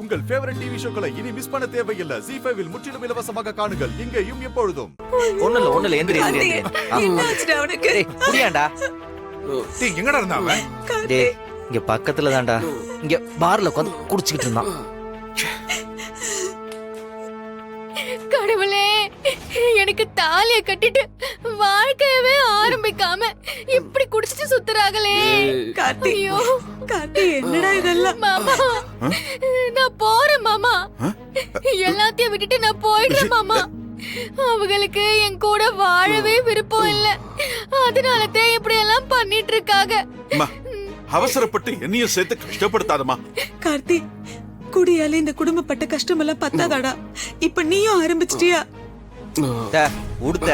உங்கள் favourite TV ஷோக்களை இனி miss பண்ண தேவையில்லை. ZEE5 இல் முற்றிலும் இலவசமாக காணுங்கள். இங்கேயும் எப்பொழுதும். ஒண்ணுல எந்திரி புரியாண்டா. டேய் எங்கடா இருந்தா அவன்? டேய் இங்க பக்கத்துல தான்டா. இங்க பார்ல உட்கார்ந்து குடிச்சிட்டு இருந்தான். கடவுளே, எனக்கு தாலிய கட்டிட்டு வாழ்க்கையவே ஆரம்பிக்காம இப்படி குடிச்சிட்டு சுத்துறாங்களே. ஐயோ கார்த்தி, என்னடா இதெல்லாம்? மாமா, நான் போறேன் மாமா. எல்லாத்தையும் விட்டுட்டு நான் போயிடுறேன் மாமா. அவங்களுக்கு என் கூட வாழவே விருப்பம் இல்ல. அதனாலதான் இப்படி எல்லாம் பண்ணிட்டு இருக்காங்க. அவசரப்பட்டு என்னையும் சேர்த்து கஷ்டப்படுத்தாதமா. கார்த்தி, குடியால இந்த குடும்பப்பட்ட கஷ்டம் எல்லாம் பத்தாதாடா. இப்ப நீயும் ஆரம்பிச்சிட்டியா? உடுத்த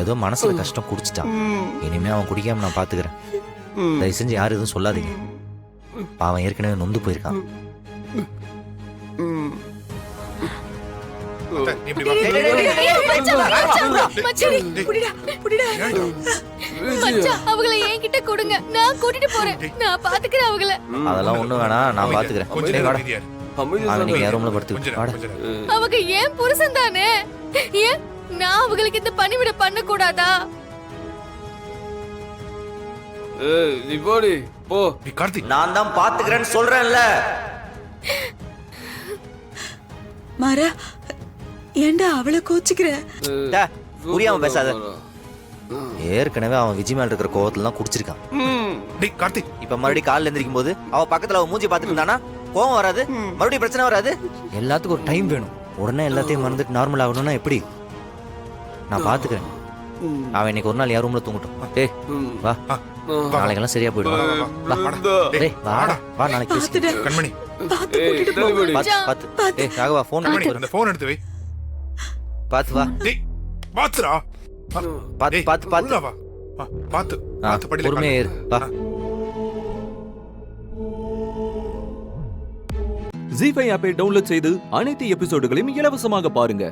ஏதோ மனசுல கஷ்டம் குடிச்சிட்டான். இனிமே அவன் குடிக்காம நான் பாத்துக்கிறேன். தயவு செஞ்சு யாரும் எதுவும் சொல்லாதீங்க. அவன் ஏற்கனவே நொந்து போயிருக்கான். அவங்கள என்கிட்ட கொடுங்க, நான் கூட்டிட்டு போறேன். நான் பாத்துக்கிறேன் அவங்கள. அதெல்லாம் ஒண்ணும் வேணாம், நான் பாத்துக்கிறேன். நீங்க என் ரூம்ல படுத்து. அவங்க ஏன் புருஷன் தானே? ஏன் நான் அவங்களுக்கு இந்த பணிவிட பண்ண கூடாதா? நீ போடி போ. கார்த்திக், நான் தான் பாத்துக்கிறேன்னு சொல்றேன்ல. மாறா, ஏண்டா அவளை கோச்சிக்கிற? புரியாம பேசாத. ஏற்கனவே அவன் விஜய் மேல இருக்கிற கோவத்துல தான் குடிச்சிருக்கான். டேய் கார்த்திக், இப்ப மறுபடியும் காலைல எந்திரிக்கும் போது அவ பக்கத்துல அவன் மூஞ்சி பாத்துட்டு இருந்தானா கோவம் வராது? மறுபடியும் பிரச்சனை வராது? எல்லாத்துக்கும் ஒரு டைம் வேணும். உடனே எல்லாத்தையும் மறந்துட்டு நார்மல் ஆகணும்னா எப்படி? நான் பாத்துக்கிறேன். அவன் இன்னைக்கு ஒரு நாள் யார் ரூம்ல தூங்கட்டும். டேய் வா, நாளைக்கெல்லாம் சரியா போயிடும். வா நாளைக்கு பேசிக்கலாம். கண்மணி பாத்து கூட்டிட்டு போ. பாத்து. ஏய் ராகவா, போன் அந்த போன் எடுத்து வை. பாத்து வா. டேய் பாத்துடா. பாத்து உள்ள வா. பாத்து படில பொறுமையா இரு. வா. ZEE5 ஆப்பை டவுன்லோட் செய்து அனைத்து எபிசோடுகளையும் இலவசமாக பாருங்க.